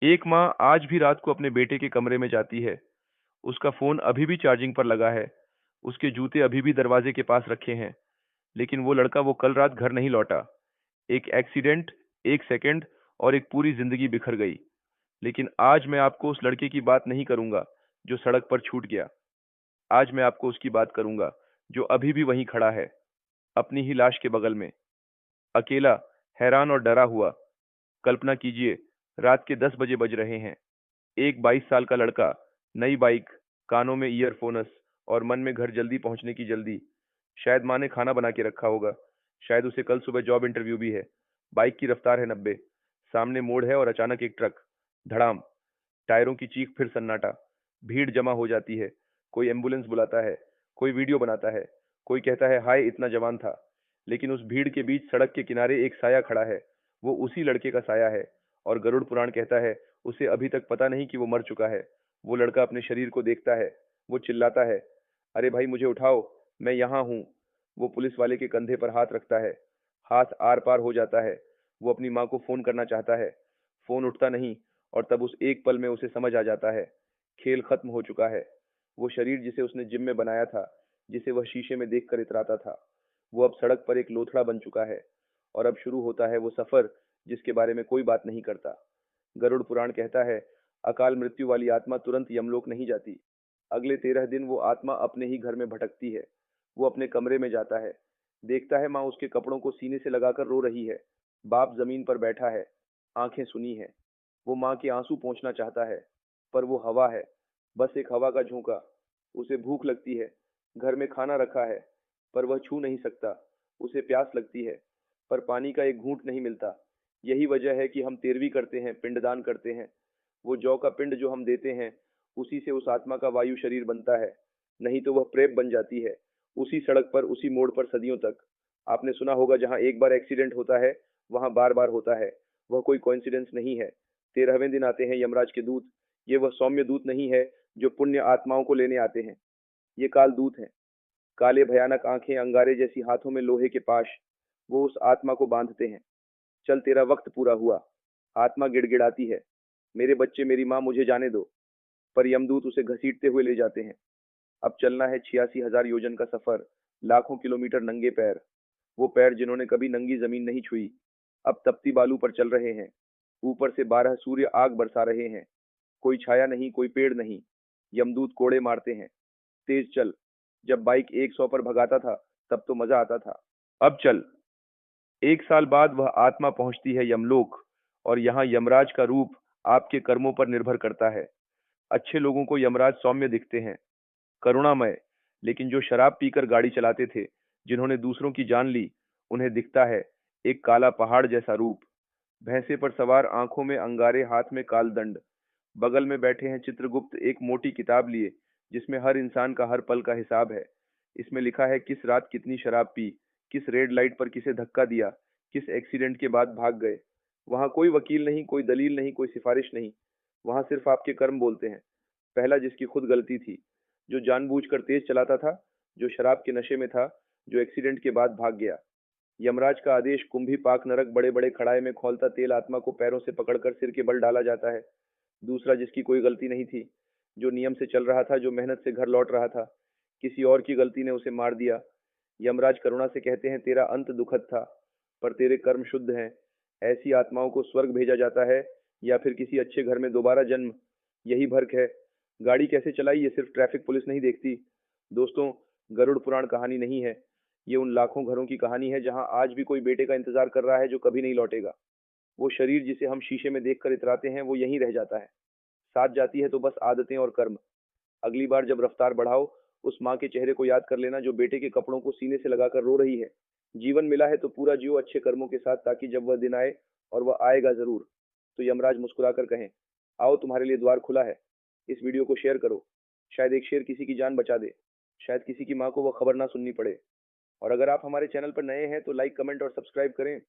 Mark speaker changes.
Speaker 1: एक माँ आज भी रात को अपने बेटे के कमरे में जाती है। उसका फोन अभी भी चार्जिंग पर लगा है। उसके जूते अभी भी दरवाजे के पास रखे हैं। लेकिन वो लड़का वो कल रात घर नहीं लौटा। एक एक्सीडेंट, एक सेकंड और एक पूरी जिंदगी बिखर गई। लेकिन आज मैं आपको उस लड़के की बात नहीं करूंगा जो सड़क पर छूट गया। आज मैं आपको उसकी बात करूंगा जो अभी भी वहीं खड़ा है, अपनी ही लाश के बगल में, अकेला, हैरान और डरा हुआ। कल्पना कीजिए, रात के 10 बजे बज रहे हैं। एक 22 साल का लड़का, नई बाइक, कानों में ईयरफोन्स और मन में घर जल्दी पहुंचने की जल्दी। शायद माँ ने खाना बना के रखा होगा। शायद उसे कल सुबह जॉब इंटरव्यू भी है। बाइक की रफ्तार है 90। सामने मोड़ है और अचानक एक ट्रक। धड़ाम। टायरों की चीख, फिर सन्नाटा। भीड़ जमा हो जाती है। कोई एम्बुलेंस बुलाता है, कोई वीडियो बनाता है, कोई कहता है हाय इतना जवान था। लेकिन उस भीड़ के बीच सड़क के किनारे एक साया खड़ा है। वो उसी लड़के का साया है। और गरुड़ पुराण कहता है उसे अभी तक पता नहीं कि वो मर चुका है। वो लड़का अपने शरीर को देखता है। वो चिल्लाता है, अरे भाई मुझे उठाओ, मैं यहाँ हूँ। वो पुलिस वाले के कंधे पर हाथ रखता है। हाथ आर पार हो जाता है। वो अपनी माँ को फोन करना चाहता है। फोन उठता नहीं। और तब उस एक पल में उसे समझ आ जाता है, खेल खत्म हो चुका है। वो शरीर जिसे उसने जिम में बनाया था, जिसे वह शीशे में देखकर इतराता था, वो अब सड़क पर एक लोथड़ा बन चुका है। और अब शुरू होता है वो सफर जिसके बारे में कोई बात नहीं करता। गरुड़ पुराण कहता है, अकाल मृत्यु वाली आत्मा तुरंत यमलोक नहीं जाती। अगले 13 दिन वो आत्मा अपने ही घर में भटकती है। वो अपने कमरे में जाता है। देखता है माँ उसके कपड़ों को सीने से लगाकर रो रही है। बाप जमीन पर बैठा है, आंखें सुनी है। वो माँ के आंसू पोंछना चाहता है, पर वो हवा है, बस एक हवा का झोंका। उसे भूख लगती है, घर में खाना रखा है, पर वह छू नहीं सकता। उसे प्यास लगती है, पर पानी का एक घूंट नहीं मिलता। यही वजह है कि हम तेरवी करते हैं, पिंडदान करते हैं। वो जौ का पिंड जो हम देते हैं, उसी से उस आत्मा का वायु शरीर बनता है। नहीं तो वह प्रेत बन जाती है, उसी सड़क पर, उसी मोड़ पर सदियों तक। आपने सुना होगा, जहां एक बार एक्सीडेंट होता है वहां बार बार होता है। वह कोई कोइंसिडेंस नहीं है। 13वें दिन आते हैं यमराज के दूत। ये वह सौम्य दूत नहीं है जो पुण्य आत्माओं को लेने आते हैं। ये काल दूत हैं। काले भयानक आंखें, अंगारे जैसी, हाथों में लोहे के पाश। वो उस आत्मा को बांधते हैं। चल तेरा वक्त पूरा हुआ। आत्मा गिड़गिड़ाती है, मेरे बच्चे, मेरी माँ, मुझे जाने दो। पर यमदूत उसे घसीटते हुए ले जाते हैं। अब चलना है 86,000 योजन का सफर, लाखों किलोमीटर नंगे पैर। वो पैर जिन्होंने कभी नंगी जमीन नहीं छुई, अब तपती बालू पर चल रहे हैं। ऊपर से 12 सूर्य आग बरसा रहे हैं। कोई छाया नहीं, कोई पेड़ नहीं। यमदूत कोड़े मारते हैं, तेज चल। जब बाइक 100 पर भगाता था तब तो मजा आता था, अब चल। 1 साल बाद वह आत्मा पहुंचती है यमलोक। और यहाँ यमराज का रूप आपके कर्मों पर निर्भर करता है। अच्छे लोगों को यमराज सौम्य दिखते हैं, करुणामय। लेकिन जो शराब पीकर गाड़ी चलाते थे, जिन्होंने दूसरों की जान ली, उन्हें दिखता है एक काला पहाड़ जैसा रूप। भैंसे पर सवार, आंखों में अंगारे, हाथ में कालदंड। बगल में बैठे हैं चित्रगुप्त, एक मोटी किताब लिए, जिसमें हर इंसान का हर पल का हिसाब है। इसमें लिखा है किस रात कितनी शराब पी, किस रेड लाइट पर किसे धक्का दिया, किस एक्सीडेंट के बाद भाग गए। वहां कोई वकील नहीं, कोई दलील नहीं, कोई सिफारिश नहीं। वहां सिर्फ आपके कर्म बोलते हैं। पहला जिसकी खुद गलती थी, जो जानबूझकर तेज चलाता था, जो शराब के नशे में था, जो एक्सीडेंट के बाद भाग गया। यमराज का आदेश, कुंभी पाक नरक, बड़े बड़े खड़ाए में खौलता तेल आत्मा को पैरों से पकड़कर सिर के बल डाला जाता है। दूसरा जिसकी कोई गलती नहीं थी, जो नियम से चल रहा था, जो मेहनत से घर लौट रहा था, किसी और की गलती ने उसे मार दिया। यमराज करुणा से कहते हैं तेरा अंत दुखद था, पर तेरे कर्म शुद्ध हैं। ऐसी आत्माओं को स्वर्ग भेजा जाता है, या फिर किसी अच्छे घर में दोबारा जन्म। यही फर्क है। गाड़ी कैसे चलाई ये सिर्फ ट्रैफिक पुलिस नहीं देखती। दोस्तों, गरुड़ पुराण कहानी नहीं है। ये उन लाखों घरों की कहानी है जहां आज भी कोई बेटे का इंतजार कर रहा है जो कभी नहीं लौटेगा। वो शरीर जिसे हम शीशे में देखकर इतराते हैं, वो यहीं रह जाता है। साथ जाती है तो बस आदतें और कर्म। अगली बार जब रफ्तार बढ़ाओ, उस माँ के चेहरे को याद कर लेना जो बेटे के कपड़ों को सीने से लगाकर रो रही है। जीवन मिला है तो पूरा जियो अच्छे कर्मों के साथ, ताकि जब वह दिन आए, और वह आएगा जरूर, तो यमराज मुस्कुराकर कहें, आओ तुम्हारे लिए द्वार खुला है। इस वीडियो को शेयर करो। शायद एक शेर किसी की जान बचा दे। शायद किसी की माँ को वह खबर ना सुननी पड़े। और अगर आप हमारे चैनल पर नए हैं तो लाइक, कमेंट और सब्सक्राइब करें।